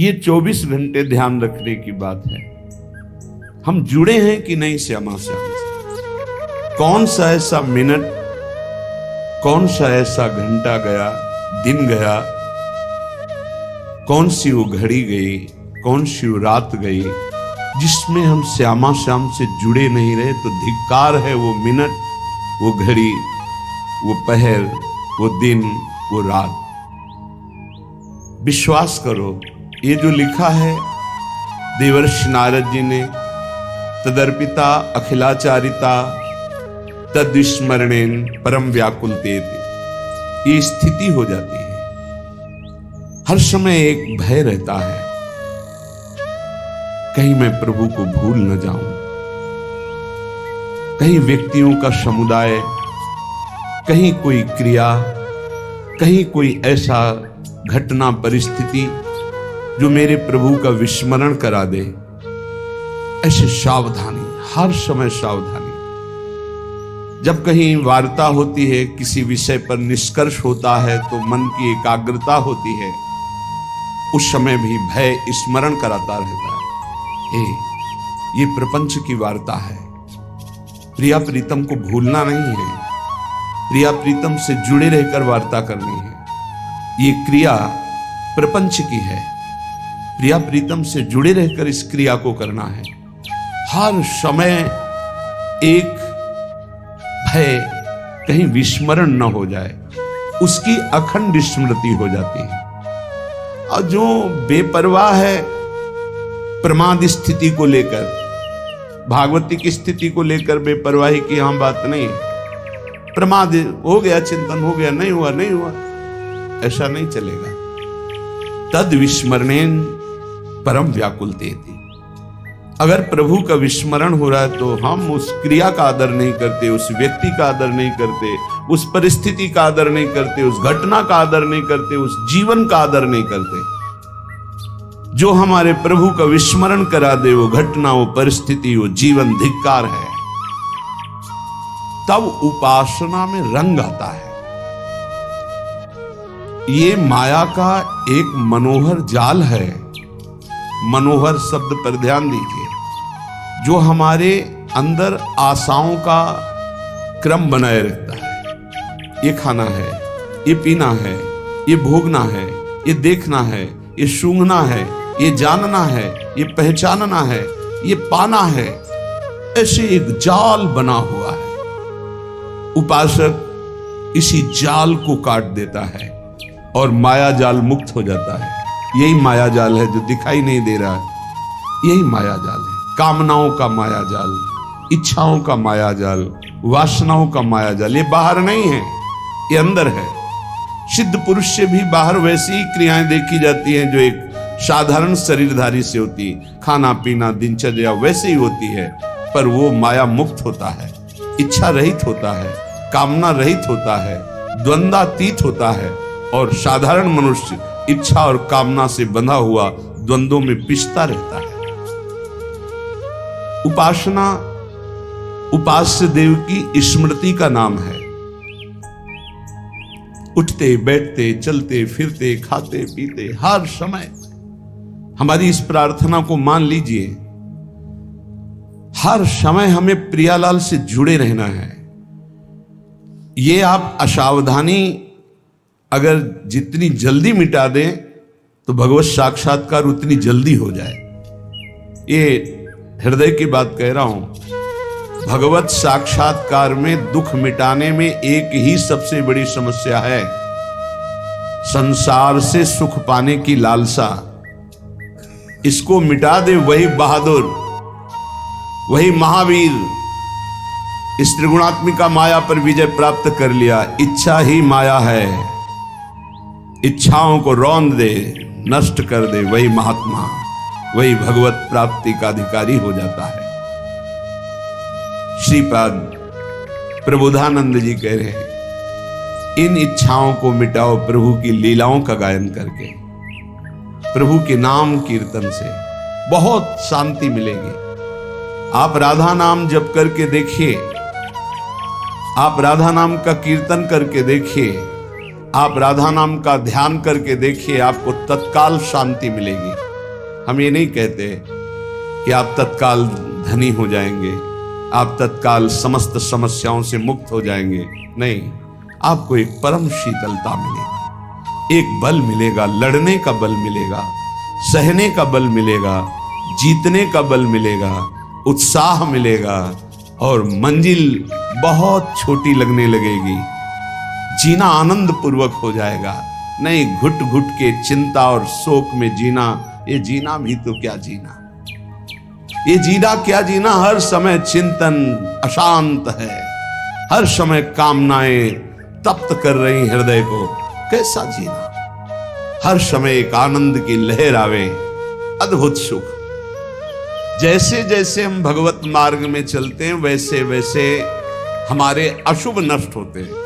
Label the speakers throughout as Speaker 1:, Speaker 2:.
Speaker 1: ये 24 घंटे ध्यान रखने की बात है। हम जुड़े हैं कि नहीं श्यामा श्याम से? कौन सा ऐसा मिनट, कौन सा ऐसा घंटा गया, दिन गया, कौन सी वो घड़ी गई, कौन सी वो रात गई जिसमें हम श्यामा श्याम से जुड़े नहीं रहे? तो धिक्कार है वो मिनट, वो घड़ी, वो पहर, वो दिन, वो रात। विश्वास करो, ये जो लिखा है देवर्षि नारद जी ने, तदर्पिता अखिलाचारिता तद्विस्मरणेन परम व्याकुलते, ये स्थिति हो जाती है। हर समय एक भय रहता है, कहीं मैं प्रभु को भूल न जाऊं, कहीं व्यक्तियों का समुदाय, कहीं कोई क्रिया, कहीं कोई ऐसा घटना परिस्थिति जो मेरे प्रभु का विस्मरण करा दे। ऐसे सावधानी, हर समय सावधानी। जब कहीं वार्ता होती है, किसी विषय पर निष्कर्ष होता है, तो मन की एकाग्रता होती है, उस समय भी भय स्मरण कराता रहता है। ये प्रपंच की वार्ता है, प्रिया प्रीतम को भूलना नहीं है, प्रिया प्रीतम से जुड़े रहकर वार्ता करनी है। ये क्रिया प्रपंच की है, प्रिया प्रीतम से जुड़े रहकर इस क्रिया को करना है। हर समय एक भय, कहीं विस्मरण न हो जाए, उसकी अखंड स्मृति हो जाती है। और जो बेपरवाह है प्रमाद स्थिति को लेकर, भागवती की स्थिति को लेकर बेपरवाही की यहाँ बात नहीं है। प्रमाद हो गया, चिंतन हो गया, नहीं हुआ नहीं हुआ, ऐसा नहीं चलेगा। तद विस्मरणेन परम व्याकुलते। अगर प्रभु का विस्मरण हो रहा है तो हम उस क्रिया का आदर नहीं करते, उस व्यक्ति का आदर नहीं करते, उस परिस्थिति का आदर नहीं करते, उस घटना का आदर नहीं करते, उस जीवन का आदर नहीं करते। जो हमारे प्रभु का विस्मरण करा दे, वो घटना, वो परिस्थिति, वो जीवन धिक्कार है। तब उपासना में रंग आता है। ये माया का एक मनोहर जाल है। मनोहर शब्द पर ध्यान दीजिए, जो हमारे अंदर आशाओं का क्रम बनाए रखता है। ये खाना है, ये पीना है, ये भोगना है, ये देखना है, ये सूंघना है, ये जानना है, ये पहचानना है, ये पाना है। ऐसे एक जाल बना हुआ है। उपासक इसी जाल को काट देता है और माया जाल मुक्त हो जाता है। यही माया जाल है जो दिखाई नहीं दे रहा है। यही माया जाल है, कामनाओं का माया जाल, इच्छाओं का माया जाल, वासनाओं का माया जाल। ये बाहर नहीं है, ये अंदर है। सिद्ध पुरुष से भी बाहर वैसी ही क्रियाएं देखी जाती हैं जो एक साधारण शरीरधारी से होती, खाना पीना दिनचर्या वैसे ही होती है, पर वो माया मुक्त होता है, इच्छा रहित होता है, कामना रहित होता है, द्वंद्वातीत होता है। और साधारण मनुष्य इच्छा और कामना से बंधा हुआ द्वंद्वों में पिसता रहता है। उपासना उपास्य देव की स्मृति का नाम है। उठते बैठते चलते फिरते खाते पीते हर समय हमारी इस प्रार्थना को मान लीजिए, हर समय हमें प्रियालाल से जुड़े रहना है। ये आप असावधानी अगर जितनी जल्दी मिटा दें तो भगवत साक्षात्कार उतनी जल्दी हो जाए। ये हृदय की बात कह रहा हूं। भगवत साक्षात्कार में दुख मिटाने में एक ही सबसे बड़ी समस्या है, संसार से सुख पाने की लालसा। इसको मिटा दे वही बहादुर, वही महावीर। इस त्रिगुणात्मिका माया पर विजय प्राप्त कर लिया। इच्छा ही माया है, इच्छाओं को रौंद दे, नष्ट कर दे, वही महात्मा, वही भगवत प्राप्ति का अधिकारी हो जाता है। श्रीपाद प्रबोधानंद जी कह रहे हैं, इन इच्छाओं को मिटाओ प्रभु की लीलाओं का गायन करके, प्रभु के नाम कीर्तन से बहुत शांति मिलेगी। आप राधा नाम जप करके देखिए, आप राधा नाम का कीर्तन करके देखिए, आप राधा नाम का ध्यान करके देखिए, आपको तत्काल शांति मिलेगी। हम ये नहीं कहते कि आप तत्काल धनी हो जाएंगे, आप तत्काल समस्त समस्याओं से मुक्त हो जाएंगे। नहीं, आपको एक परम शीतलता मिलेगी, एक बल मिलेगा, लड़ने का बल मिलेगा, सहने का बल मिलेगा, जीतने का बल मिलेगा, उत्साह मिलेगा और मंजिल बहुत छोटी लगने लगेगी। जीना आनंद पूर्वक हो जाएगा। नहीं घुट घुट के चिंता और शोक में जीना, ये जीना भी तो क्या जीना, ये जीना क्या जीना। हर समय चिंतन अशांत है, हर समय कामनाएं तप्त कर रही हृदय को, कैसा जीना। हर समय एक आनंद की लहर आवे, अद्भुत सुख। जैसे जैसे हम भगवत मार्ग में चलते हैं वैसे वैसे हमारे अशुभ नष्ट होते हैं।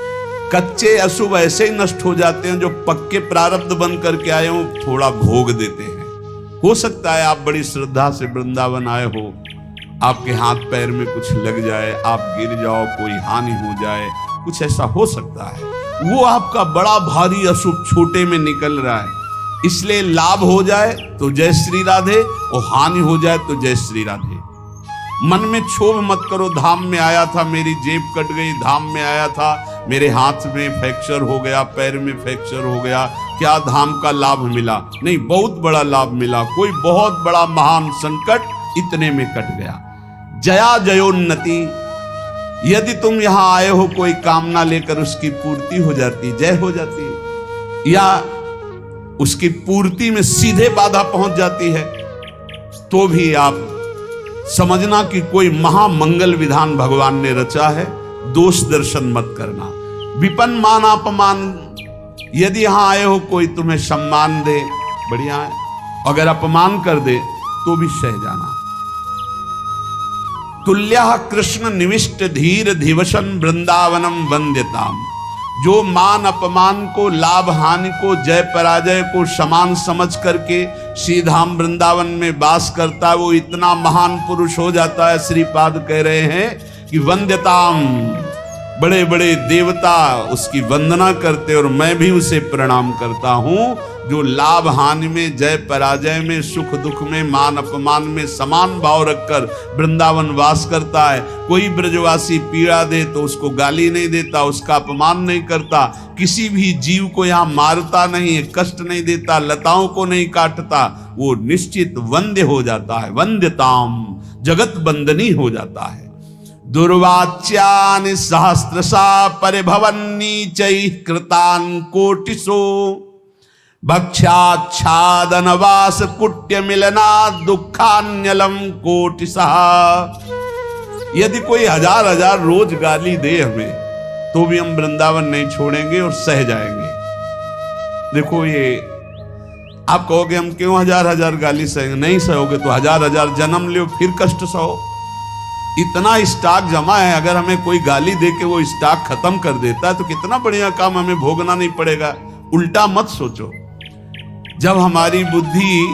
Speaker 1: कच्चे अशुभ ऐसे ही नष्ट हो जाते हैं, जो पक्के प्रारब्ध बन करके आए हो थोड़ा भोग देते हैं। हो सकता है आप बड़ी श्रद्धा से वृंदावन आए हो, आपके हाथ पैर में कुछ लग जाए, आप गिर जाओ, कोई हानि हो जाए, कुछ ऐसा हो सकता है। वो आपका बड़ा भारी अशुभ छोटे में निकल रहा है, इसलिए लाभ हो जाए तो जय श्री राधे और हानि हो जाए तो जय श्री राधे। मन में क्षोभ मत करो, धाम में आया था मेरी जेब कट गई, धाम में आया था मेरे हाथ में फ्रैक्चर हो गया, पैर में फ्रैक्चर हो गया, क्या धाम का लाभ मिला? नहीं, बहुत बड़ा लाभ मिला। कोई बहुत बड़ा महान संकट इतने में कट गया। जया जयोन्नति, यदि तुम यहां आए हो कोई कामना लेकर, उसकी पूर्ति हो जाती, जय हो जाती, या उसकी पूर्ति में सीधे बाधा पहुंच जाती है, तो भी आप समझना कि कोई महामंगल विधान भगवान ने रचा है। दोष दर्शन मत करना। विपन्न मान अपमान, यदि यहां आए हो कोई तुम्हें सम्मान दे, बढ़िया है, अगर अपमान कर दे तो भी सह जाना। तुल्यः कृष्ण निविष्ट धीर दिवसन वृंदावनम वंद्यताम, जो मान अपमान को, लाभ हानि को, जय पराजय को समान समझ करके श्रीधाम वृंदावन में वास करता है, वो इतना महान पुरुष हो जाता है। श्रीपाद कह रहे हैं कि वंद्यताम, बड़े बड़े देवता उसकी वंदना करते और मैं भी उसे प्रणाम करता हूं, जो लाभ हानि में, जय पराजय में, सुख दुख में, मान अपमान में समान भाव रखकर वृंदावन वास करता है। कोई ब्रजवासी पीड़ा दे तो उसको गाली नहीं देता, उसका अपमान नहीं करता, किसी भी जीव को यहाँ मारता नहीं, कष्ट नहीं देता, लताओं को नहीं काटता, वो निश्चित वंद्य हो जाता है। वंद्यताम, जगत बंदनी हो जाता है। दुर्वाच्यानि सहस्रशा परिभवन्नीचैः कृतान् कोटिशो, भक्ष्याच्छादनवास कुट्य मिलना दुखान्यलम कोटिशः। यदि कोई हजार हजार रोज गाली दे हमें, तो भी हम वृंदावन नहीं छोड़ेंगे और सह जाएंगे। देखो, ये आप कहोगे हम क्यों हजार हजार गाली सहेंगे? नहीं सहोगे तो हजार हजार जन्म लो फिर कष्ट सहो। इतना स्टॉक जमा है, अगर हमें कोई गाली दे के वो स्टॉक खत्म कर देता है तो कितना बढ़िया काम, हमें भोगना नहीं पड़ेगा। उल्टा मत सोचो। जब हमारी बुद्धि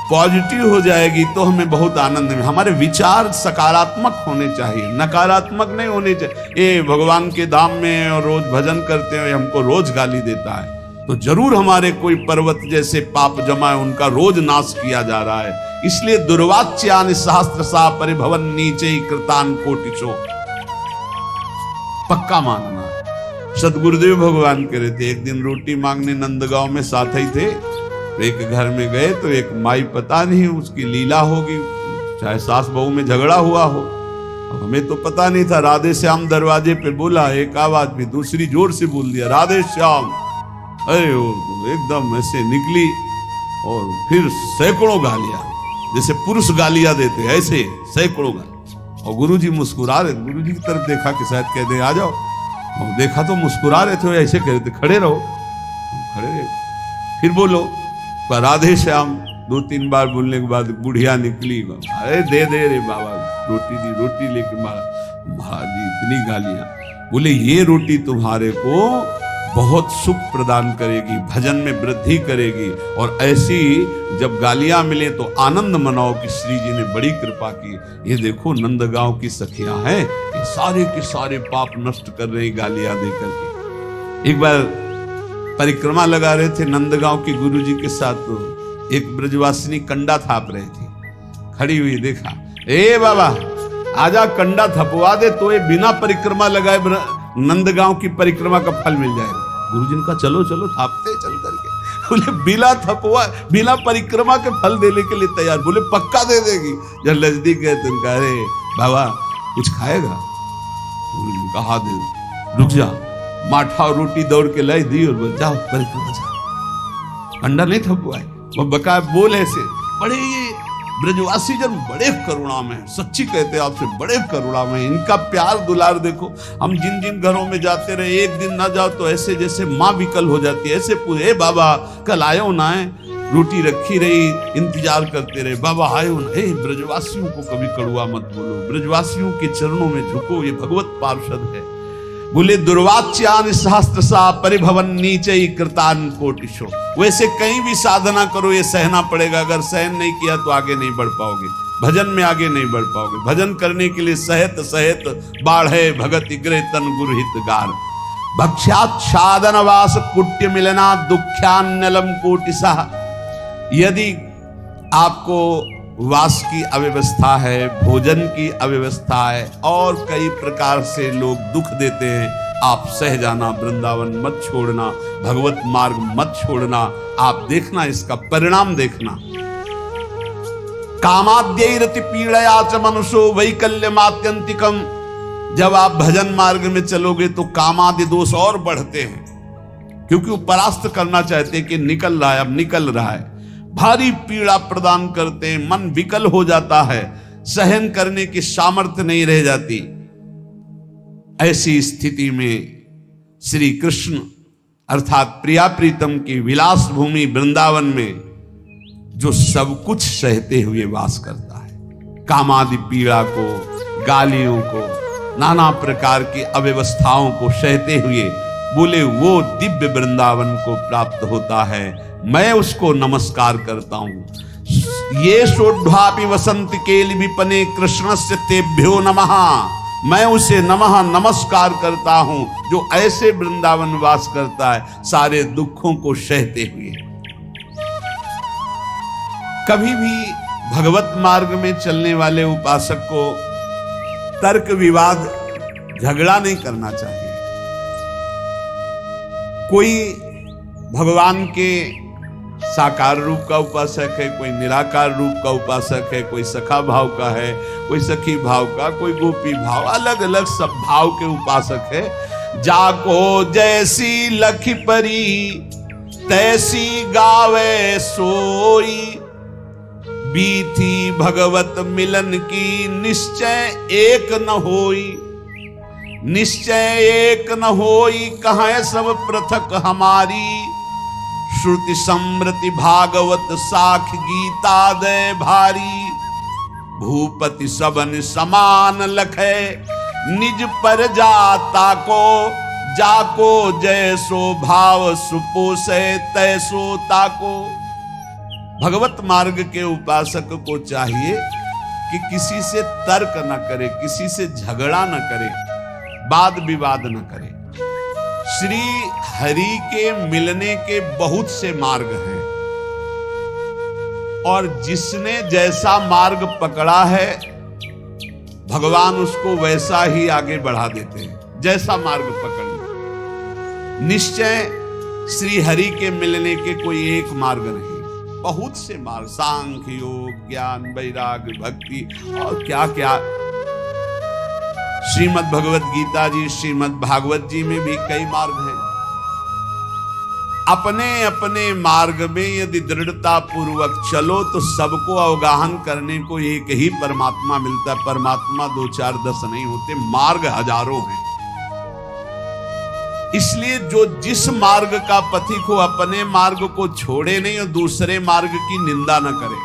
Speaker 1: पॉजिटिव हो जाएगी तो हमें बहुत आनंद में, हमारे विचार सकारात्मक होने चाहिए, नकारात्मक नहीं होने चाहिए। ये भगवान के धाम में और रोज भजन करते हैं, हमको रोज गाली देता है, तो जरूर हमारे कोई पर्वत जैसे पाप जमा है, उनका रोज नाश किया जा रहा है। इसलिए दुर्वाच्यानि सहस्रशा परिभवन नीचे कृतान कोटिशो, पक्का मानना। सदगुरुदेव भगवान कह रहे थे, एक दिन रोटी मांगने नंदगांव में साथ ही थे, तो एक घर में गए तो एक माई, पता नहीं उसकी लीला होगी, चाहे सास बहू में झगड़ा हुआ हो, अब हमें तो पता नहीं था। राधे श्याम दरवाजे पे बोला, एक आवाज भी दूसरी जोर से बोल दिया, राधे श्याम। अरे एकदम ऐसे निकली और फिर सैकड़ों गालियां, जैसे पुरुष गालियां देते ऐसे सैकड़ों गालियां। और गुरुजी मुस्कुरा रहे, गुरुजी की तरफ देखा कि शायद कह दे आ जाओ, और देखा तो मुस्कुरा रहे थे, ऐसे कह रहे थे खड़े रहो, खड़े रहे। फिर बोलो राधे श्याम, 2-3 बार बोलने के बाद बुढ़िया निकली, अरे दे दे रे बाबा, रोटी दी, रोटी लेके महाराज जी इतनी गालियां। बोले ये रोटी तुम्हारे को बहुत सुख प्रदान करेगी, भजन में वृद्धि करेगी, और ऐसी जब गालियां मिले तो आनंद मनाओ कि श्री जी ने बड़ी कृपा की। ये देखो नंदगांव की सखियां हैं, ये सारे के सारे पाप नष्ट कर रही गालियां देकर के। एक बार परिक्रमा लगा रहे थे नंदगांव के गुरुजी के साथ, तो एक ब्रजवासिनी कंडा थाप रही थी, खड़ी हुई, देखा, ए बाबा आजा कंडा थपवा दे तो ये बिना परिक्रमा लगाए नंदगांव की परिक्रमा का फल मिल जाएगा। गुरुजी ने कहा चलो चलो थापते चल करके। बोले बिना थपवा बिना परिक्रमा के फल देने के लिए तैयार। बोले पक्का दे देगी। जब नजदीक गए तो कह रहे बाबा कुछ खाएगा? गुरुजी ने कहा दे, रुक जा, माठा और रोटी दौड़ के लाई दी और बोल जाओ परिक्रमा जाओ। अंडा नहीं थपवाए, वो बका बोल ऐसे। बड़े ये ब्रजवासी जन बड़े करुणा में, सच्ची कहते हैं आपसे, बड़े करुणा में। इनका प्यार दुलार देखो। हम जिन जिन घरों में जाते रहे, एक दिन ना जाओ तो ऐसे जैसे माँ विकल हो जाती है। ऐसे पूछे बाबा कल आयो ना है, रोटी रखी रही, इंतजार करते रहे, बाबा आयो ना। ब्रजवासियों को कभी कड़ुआ मत बोलो, ब्रजवासियों के चरणों में झुको, ये भगवत पार्षद है। बोले दुर्वाच्यान सहस्त्रसा परिभवन नीचे कृतान कोटिशो। वैसे कहीं भी साधना करो ये सहना पड़ेगा। अगर सहन नहीं किया तो आगे नहीं बढ़ पाओगे, भजन में आगे नहीं बढ़ पाओगे। भजन करने के लिए सहित सहित बाढ़े भगत इग्रे तन गुरुहित गार। भक्ष्याच्छादन वास कुट्य मिलना दुख्यान्नलम कोटिसा। यदि आपको वास की अव्यवस्था है, भोजन की अव्यवस्था है और कई प्रकार से लोग दुख देते हैं, आप सह जाना, वृंदावन मत छोड़ना, भगवत मार्ग मत छोड़ना। आप देखना इसका परिणाम देखना। कामाद्यैरति पीड़या च मनुष्यो वैकल्यमात्यंतिकम। जब आप भजन मार्ग में चलोगे तो कामादि दोष और बढ़ते हैं, क्योंकि वो परास्त करना चाहते हैं कि निकल रहा है, अब निकल रहा है। भारी पीड़ा प्रदान करते हैं, मन विकल हो जाता है, सहन करने की सामर्थ्य नहीं रह जाती। ऐसी स्थिति में श्री कृष्ण अर्थात प्रिया प्रीतम की विलास भूमि वृंदावन में जो सब कुछ सहते हुए वास करता है, कामादि पीड़ा को, गालियों को, नाना प्रकार की अव्यवस्थाओं को सहते हुए, बोले वो दिव्य वृंदावन को प्राप्त होता है। मैं उसको नमस्कार करता हूं। ये सोढ़ापि वसंत केल विपने कृष्णस्य तेभ्यो नमः। मैं उसे नमः नमस्कार करता हूं जो ऐसे वृंदावन वास करता है, सारे दुखों को सहते हुए। कभी भी भगवत मार्ग में चलने वाले उपासक को तर्क विवाद झगड़ा नहीं करना चाहिए। कोई भगवान के साकार रूप का उपासक है, कोई निराकार रूप का उपासक है, कोई सखा भाव का है, कोई सखी भाव का, कोई गोपी भाव, अलग अलग सब भाव के उपासक है। जाको जैसी लखी परी तैसी गावे सोई। बीथी भगवत मिलन की निश्चय एक न होई। निश्चय एक न होई कहाँ सब पृथक हमारी। श्रुति समृति भागवत साख गीता दय भारी। भूपति सबन समान लखे निज पर जाता को। जाको जैसो भाव सुपोसे तैसो ताको। भगवत मार्ग के उपासक को चाहिए कि किसी से तर्क न करे, किसी से झगड़ा न करे, वाद विवाद न करे। श्री हरि के मिलने के बहुत से मार्ग हैं और जिसने जैसा मार्ग पकड़ा है भगवान उसको वैसा ही आगे बढ़ा देते हैं, जैसा मार्ग पकड़। निश्चय श्री हरि के मिलने के कोई एक मार्ग नहीं, बहुत से मार्ग, सांख्य योग, ज्ञान, वैराग्य, भक्ति और क्या क्या। श्रीमद् भगवत गीता जी, श्रीमद् भागवत जी में भी कई मार्ग हैं। अपने अपने मार्ग में यदि दृढ़ता पूर्वक चलो तो सबको अवगाहन करने को एक ही परमात्मा मिलता है। परमात्मा 2 4 10 नहीं होते, मार्ग हजारों हैं। इसलिए जो जिस मार्ग का पथिक हो अपने मार्ग को छोड़े नहीं और दूसरे मार्ग की निंदा न करे।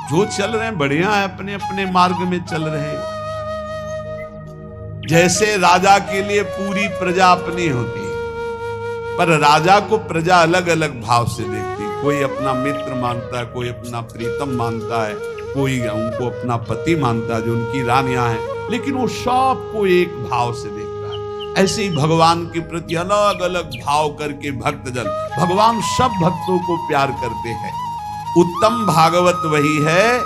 Speaker 1: जो चल रहे हैं बढ़िया है, अपने अपने मार्ग में चल रहे हैं। जैसे राजा के लिए पूरी प्रजा अपनी होती है, पर राजा को प्रजा अलग अलग भाव से देखती है। कोई अपना मित्र मानता है, कोई अपना प्रीतम मानता है, कोई उनको अपना पति मानता है जो उनकी रानियां हैं, लेकिन वो सबको एक भाव से देखता है। ऐसे ही भगवान के प्रति अलग अलग भाव करके भक्तजन, भगवान सब भक्तों को प्यार करते हैं। उत्तम भागवत वही है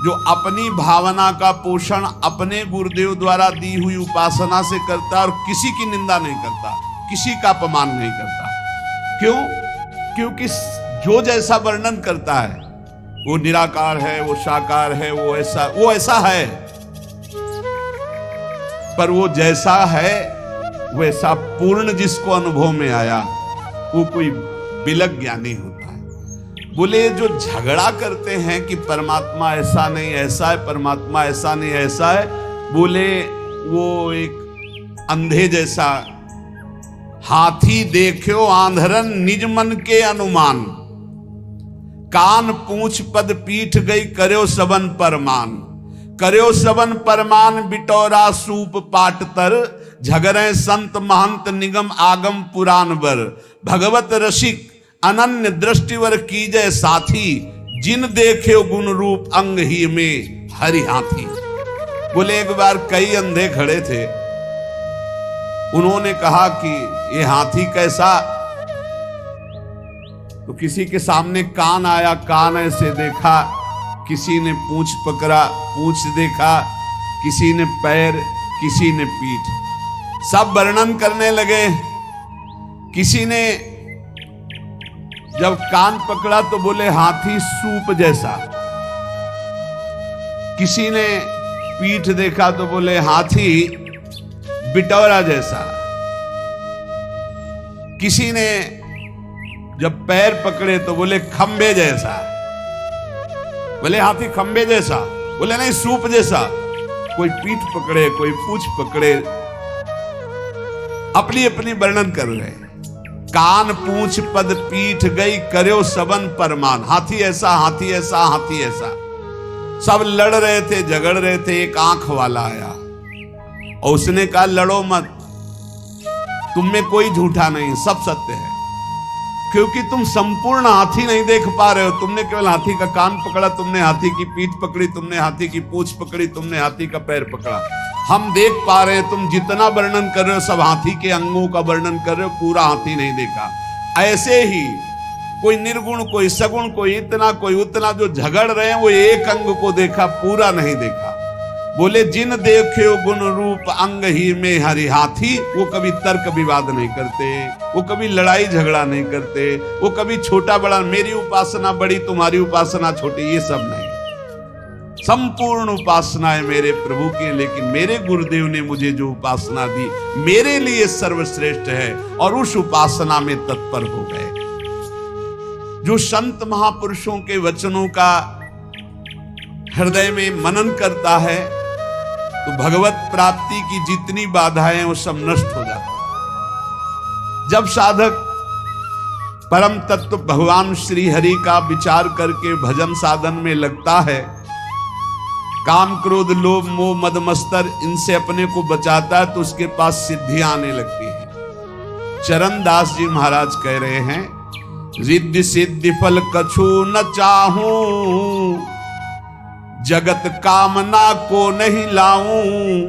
Speaker 1: जो अपनी भावना का पोषण अपने गुरुदेव द्वारा दी हुई उपासना से करता है और किसी की निंदा नहीं करता, किसी का अपमान नहीं करता। क्यों? क्योंकि जो जैसा वर्णन करता है वो निराकार है, वो साकार है, वो ऐसा है, पर वो जैसा है वैसा पूर्ण जिसको अनुभव में आया वो कोई बिलक ज्ञानी होता है। बोले जो झगड़ा करते हैं कि परमात्मा ऐसा नहीं ऐसा है, परमात्मा ऐसा नहीं ऐसा है, बोले वो एक अंधे जैसा, हाथी देखो आंधरन निज मन के अनुमान, कान पूंछ पद पीठ गई कर्यो सबन परमान, कर्यो सबन परमान बिटौरा सूप पाट तर, झगरे संत महंत निगम आगम पुराण बर, भगवत रसिक अनन्य दृष्टिवर कीजय साथी, जिन देखे गुण रूप अंग ही में हरि हाथी। बोले एक बार कई अंधे खड़े थे, उन्होंने कहा कि ये हाथी कैसा, तो किसी के सामने कान आया, कान ऐसे देखा, किसी ने पूंछ पकड़ा, पूंछ देखा, किसी ने पैर, किसी ने पीठ, सब वर्णन करने लगे। किसी ने जब कान पकड़ा तो बोले हाथी सूप जैसा, किसी ने पीठ देखा तो बोले हाथी बिटौरा जैसा, किसी ने जब पैर पकड़े तो बोले खंबे जैसा, बोले हाथी खंबे जैसा, बोले नहीं सूप जैसा। कोई पीठ पकड़े, कोई पूंछ पकड़े, अपनी अपनी वर्णन कर रहे हैं। कान पूंछ पद पीठ गई कर्यो सबन परमान, हाथी ऐसा, हाथी ऐसा, हाथी ऐसा। सब लड़ रहे थे, झगड़ रहे थे। एक आंख वाला आया और उसने कहा लड़ो मत, तुम में कोई झूठा नहीं, सब सत्य है, क्योंकि तुम संपूर्ण हाथी नहीं देख पा रहे हो। तुमने केवल हाथी का कान पकड़ा, तुमने हाथी की पीठ पकड़ी, तुमने हाथी की पूंछ पकड़ी, तुमने हाथी का पैर पकड़ा। हम देख पा रहे हैं, तुम जितना वर्णन कर रहे हो सब हाथी के अंगों का वर्णन कर रहे हो, पूरा हाथी नहीं देखा। ऐसे ही कोई निर्गुण, कोई सगुण, कोई इतना, कोई उतना, जो झगड़ रहे हैं वो एक अंग को देखा, पूरा नहीं देखा। बोले जिन देखे गुण रूप अंग ही में हरि हाथी, वो कभी तर्क विवाद नहीं करते, वो कभी लड़ाई झगड़ा नहीं करते, वो कभी छोटा बड़ा, मेरी उपासना बड़ी, तुम्हारी उपासना छोटी, ये सब नहीं। संपूर्ण उपासना है मेरे प्रभु की, लेकिन मेरे गुरुदेव ने मुझे जो उपासना दी मेरे लिए सर्वश्रेष्ठ है, और उस उपासना में तत्पर हो गए। जो संत महापुरुषों के वचनों का हृदय में मनन करता है तो भगवत प्राप्ति की जितनी बाधाएं वो सब नष्ट हो जाती। जब साधक परम तत्व भगवान श्री हरि का विचार करके भजन साधन में लगता है, काम क्रोध लोभ मोह मद मत्सर इनसे अपने को बचाता है, तो उसके पास सिद्धियां आने लगती है। चरण दास जी महाराज कह रहे हैं, रिद्धि सिद्धि फल कछु न चाहूं, जगत कामना को नहीं लाऊं,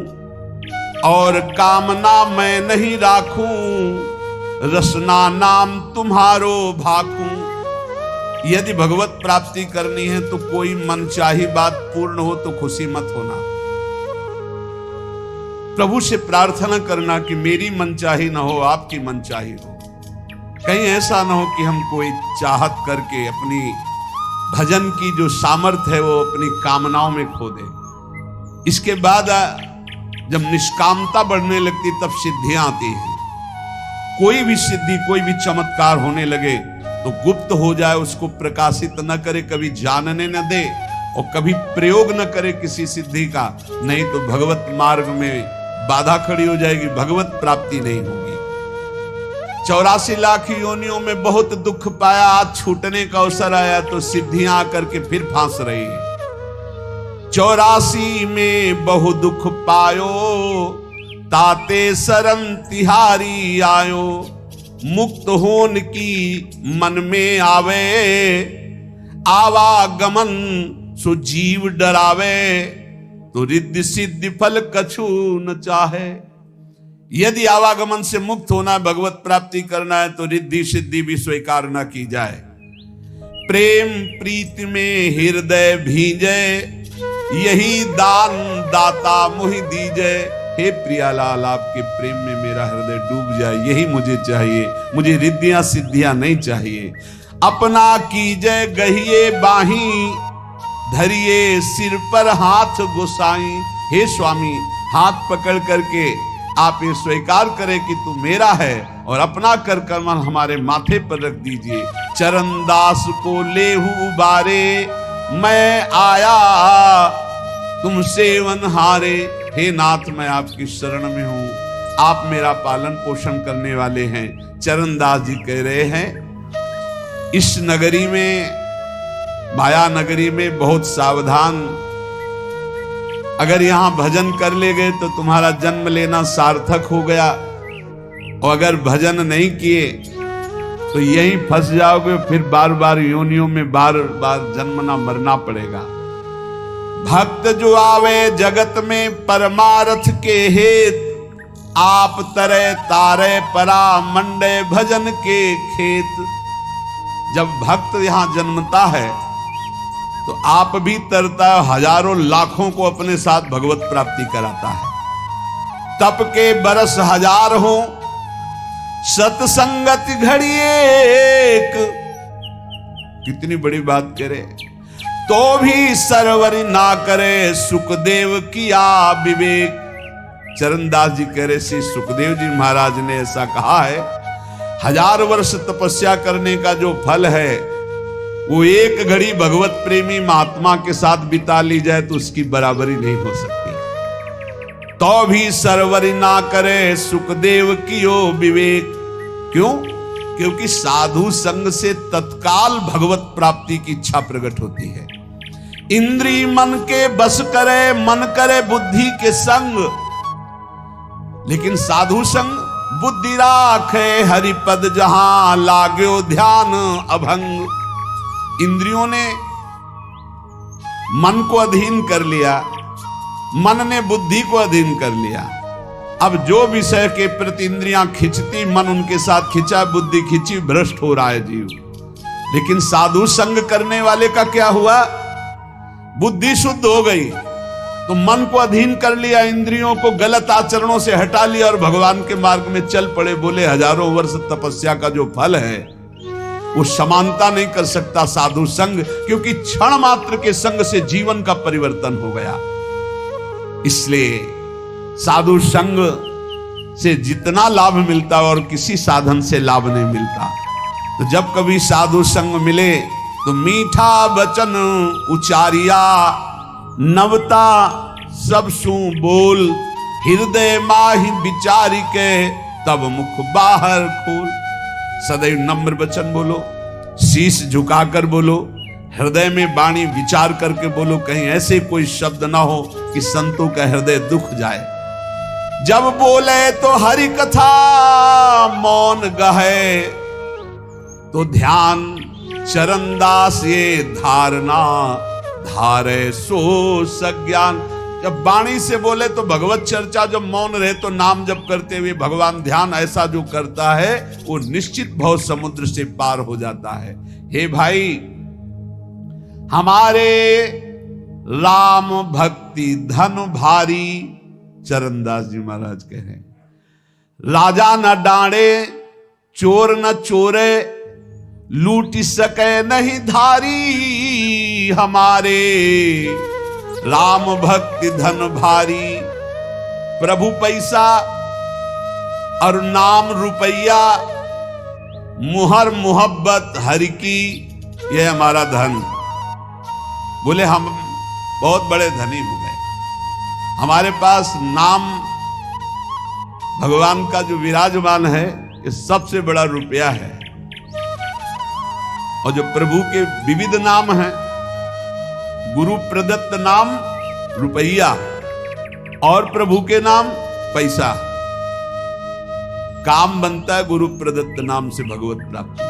Speaker 1: और कामना मैं नहीं राखूं, रसना नाम तुम्हारो भाकूं। यदि भगवत प्राप्ति करनी है तो कोई मनचाही बात पूर्ण हो तो खुशी मत होना। प्रभु से प्रार्थना करना कि मेरी मनचाही ना हो, आपकी मनचाही हो। कहीं ऐसा ना हो कि हम कोई चाहत करके अपनी भजन की जो सामर्थ्य है वो अपनी कामनाओं में खो दे। इसके बाद जब निष्कामता बढ़ने लगती तब सिद्धियां आती हैं। कोई भी सिद्धि, कोई भी चमत्कार होने लगे तो गुप्त हो जाए, उसको प्रकाशित न करे, कभी जानने न दे और कभी प्रयोग न करे किसी सिद्धि का, नहीं तो भगवत मार्ग में बाधा खड़ी हो जाएगी, भगवत प्राप्ति नहीं होगी। 84 लाख योनियों में बहुत दुख पाया, आज छूटने का अवसर आया तो सिद्धियां आकर के फिर फांस रही है। 84 में बहु दुख पायो, ताते शरण तिहारी आयो, मुक्त होन की मन में आवे, आवागमन सो जीव डरावे, तो रिद्धि सिद्धि फल कछु न चाहे। यदि आवागमन से मुक्त होना है, भगवत प्राप्ति करना है, तो रिद्धि सिद्धि भी स्वीकार न की जाए। प्रेम प्रीति में हृदय भीजे, यही दान दाता मुहि दीजे। हे प्रियालाल, आपके प्रेम में मेरा हृदय डूब जाए, यही मुझे चाहिए। मुझे रिद्धियां सिद्धियां नहीं चाहिए। अपना कीजे गहिए बाही, धरिए सिर पर हाथ गोसाई। हे स्वामी, हाथ पकड़ करके आप ये स्वीकार करें कि तू मेरा है और अपना कर कमल हमारे माथे पर रख दीजिए। चरणदास को लेहू उबारे, मैं आया तुम सेवन हारे। हे नाथ, मैं आपकी शरण में हूं, आप मेरा पालन पोषण करने वाले हैं। चरणदास जी कह रहे हैं, इस नगरी में, माया नगरी में बहुत सावधान, अगर यहां भजन कर ले गए तो तुम्हारा जन्म लेना सार्थक हो गया, और अगर भजन नहीं किए तो यहीं फंस जाओगे, फिर बार बार योनियों में बार बार जन्मना मरना पड़ेगा। भक्त जो आवे जगत में परमार्थ के हेत, आप तरे तारे परा मंडे भजन के खेत। जब भक्त यहां जन्मता है तो आप भी तरता है, हजारों लाखों को अपने साथ भगवत प्राप्ति कराता है। तप के बरस हजार हो, सतसंगत घड़ी एक। कितनी बड़ी बात करे, तो भी सरवरी ना करे, सुखदेव किया विवेक। चरणदास जी कह रहे, श्री सुखदेव जी महाराज ने ऐसा कहा है, 1000 वर्ष तपस्या करने का जो फल है, वो एक घड़ी भगवत प्रेमी महात्मा के साथ बिता ली जाए तो उसकी बराबरी नहीं हो सकती। तो भी सरवरी ना करे, सुखदेव कियो विवेक। क्यों? क्योंकि साधु संग से तत्काल भगवत प्राप्ति की इच्छा प्रकट होती है। इंद्री मन के बस करे, मन करे बुद्धि के संग। लेकिन साधु संग बुद्धि राखे, हरिपद जहां लाग्यो ध्यान अभंग। इंद्रियों ने मन को अधीन कर लिया, मन ने बुद्धि को अधीन कर लिया। अब जो विषय के प्रति इंद्रियां खिंचती, मन उनके साथ खिंचा, बुद्धि खिंची, भ्रष्ट हो रहा है जीव। लेकिन साधु संग करने वाले का क्या हुआ? बुद्धि शुद्ध हो गई, तो मन को अधीन कर लिया, इंद्रियों को गलत आचरणों से हटा लिया और भगवान के मार्ग में चल पड़े। बोले 1000 वर्ष तपस्या का जो फल है वो समानता नहीं कर सकता साधु संग, क्योंकि क्षण मात्र के संग से जीवन का परिवर्तन हो गया। इसलिए साधु संग से जितना लाभ मिलता और किसी साधन से लाभ नहीं मिलता। तो जब कभी साधु संग मिले तो मीठा वचन उचारिया, नवता सब सु बोल, हृदय माहि विचारी के तब मुख बाहर खोल। सदैव नम्र वचन बोलो, शीश झुकाकर बोलो, हृदय में वाणी विचार करके बोलो, कहीं ऐसे कोई शब्द ना हो कि संतों का हृदय दुख जाए। जब बोले तो हरि कथा मौन गहे, तो ध्यान चरणदास ये धारणा धारे सो सज्ञान। जब वाणी से बोले तो भगवत चर्चा, जब मौन रहे तो नाम जप करते हुए भगवान ध्यान, ऐसा जो करता है वो निश्चित भव समुद्र से पार हो जाता है। हे भाई, हमारे राम भक्ति धन भारी। चरणदास जी महाराज कहे, राजा न डांडे, चोर न चोरे, लूट सके नहीं धारी। हमारे राम भक्ति धन भारी। प्रभु पैसा और नाम रुपया, मुहर मोहब्बत हरि की, यह हमारा धन। बोले हम बहुत बड़े धनी हो गए, हमारे पास नाम भगवान का जो विराजमान है ये सबसे बड़ा रुपया है। और जो प्रभु के विविध नाम हैं, गुरु प्रदत्त नाम रुपया और प्रभु के नाम पैसा। काम बनता है गुरु प्रदत्त नाम से भगवत प्राप्ति,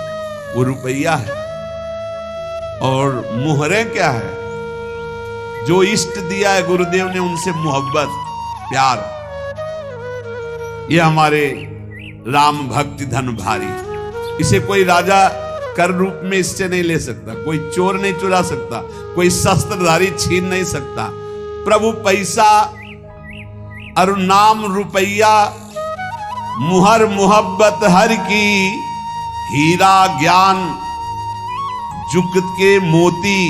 Speaker 1: वो रुपया है। और मुहरें क्या है? जो इष्ट दिया है गुरुदेव ने, उनसे मोहब्बत प्यार। ये हमारे राम भक्ति धन भारी। इसे कोई राजा कर रूप में इससे नहीं ले सकता, कोई चोर नहीं चुरा सकता, कोई शस्त्रधारी छीन नहीं सकता। प्रभु पैसा और नाम रुपया मुहर मोहब्बत हर की, हीरा ज्ञान जुगत के मोती,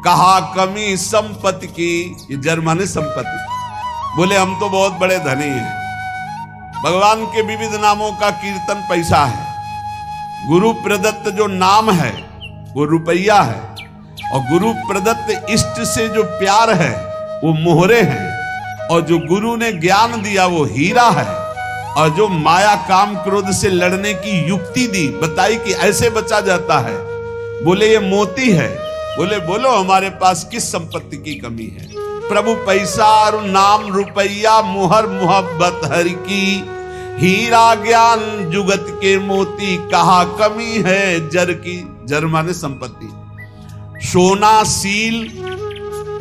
Speaker 1: कहा कमी संपत्ति की। ये जर्मन संपत्ति बोले हम तो बहुत बड़े धनी हैं। भगवान के विविध नामों का कीर्तन पैसा है। गुरु प्रदत्त जो नाम है वो रुपया है, और गुरु प्रदत्त इष्ट से जो प्यार है वो मोहरे हैं, और जो गुरु ने ज्ञान दिया वो हीरा है, और जो माया काम क्रोध से लड़ने की युक्ति दी, बताई कि ऐसे बचा जाता है, बोले ये मोती है। बोले बोलो हमारे पास किस संपत्ति की कमी है। प्रभु पैसा और नाम रुपया मुहर मोहब्बत हर की, हीरा ज्ञान जुगत के मोती, कहा कमी है जर की। जर माने संपत्ति। सोना सील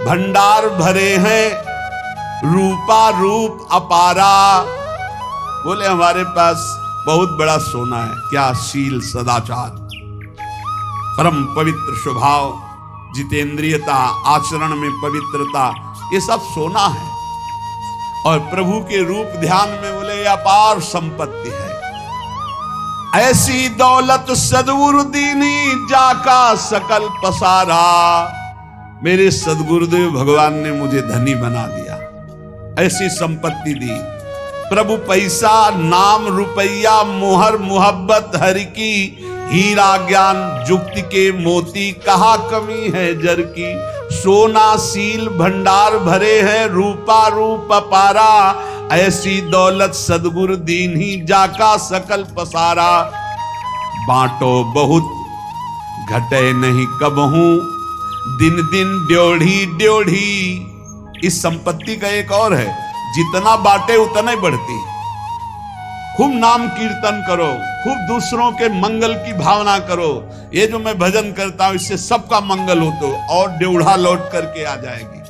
Speaker 1: भंडार भरे हैं, रूपा रूप अपारा। बोले हमारे पास बहुत बड़ा सोना है। क्या? शील, सदाचार, परम पवित्र स्वभाव, जितेंद्रियता, आचरण में पवित्रता, ये सब सोना है। और प्रभु के रूप ध्यान में बोले अपार संपत्ति है। ऐसी दौलत सदगुरु दीनी, जाका सकल पसारा। मेरे सदगुरुदेव भगवान ने मुझे धनी बना दिया, ऐसी संपत्ति दी। प्रभु पैसा नाम रुपया मोहर मोहब्बत हर की, हीरा ज्ञान जुक्ति के मोती, कहा कमी है जर की। सोना सील भंडार भरे हैं, रूपा रूप अपारा। ऐसी दौलत सदगुरु दीन्ही, जाका सकल पसारा। बांटो बहुत घटे नहीं कबहू, दिन दिन ड्योढ़ी ड्योढ़ी। इस संपत्ति का एक और है, जितना बांटे उतना ही बढ़ती। खूब नाम कीर्तन करो, खूब दूसरों के मंगल की भावना करो। ये जो मैं भजन करता हूं इससे सबका मंगल हो, तो और ड्योढ़ा लौट करके आ जाएगी।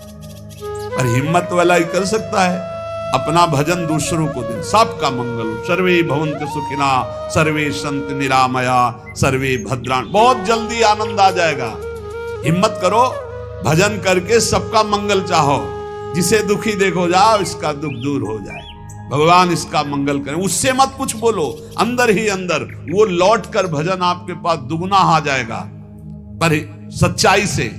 Speaker 1: पर हिम्मत वाला ही कर सकता है अपना भजन दूसरों को दे, सबका मंगल हो। सर्वे भवन्तु सुखिना, सर्वे सन्तु निरामया, सर्वे भद्राणि। बहुत जल्दी आनंद आ जाएगा। हिम्मत करो, भजन करके सबका मंगल चाहो। जिसे दुखी देखो, जाओ इसका दुख दूर हो जाए, भगवान इसका मंगल करें। उससे मत कुछ बोलो, अंदर ही अंदर वो लौट कर भजन आपके पास दुगना आ जाएगा, पर सच्चाई से।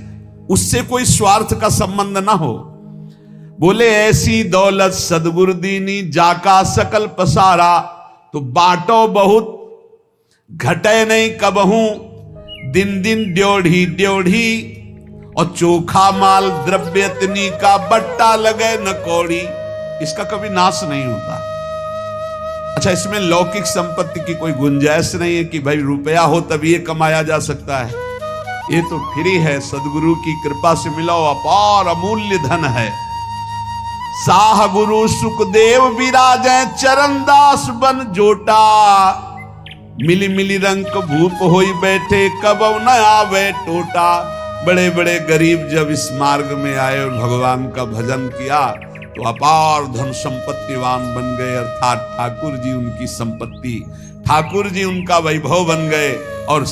Speaker 1: उससे कोई स्वार्थ का संबंध ना हो। बोले ऐसी दौलत सदगुरु दीनी, जाका सकल पसारा। तो बांटो बहुत घटे नहीं कबहू, दिन दिन ड्योढ़ी ड्योढ़ी। और चोखा माल द्रव्यतनी का, बट्टा लगे न कौड़ी। इसका कभी नाश नहीं होता। अच्छा, इसमें लौकिक संपत्ति की कोई गुंजाइश नहीं है कि भाई रुपया हो तभी ये कमाया जा सकता है। ये तो फ्री है, सदगुरु की कृपा से मिला हुआ अपार अमूल्य धन है। साह गुरु सुखदेव विराजे, चरण दास बन जोटा। मिली मिली रंग भूप होई बैठे, कब न आवे टोटा। बड़े बड़े गरीब जब इस मार्ग में आए और भगवान का भजन किया तो अपार धन संपत्तिवान बन गए। अर्थात ठाकुर जी उनकी संपत्ति, ठाकुर जी उनका वैभव बन गए। और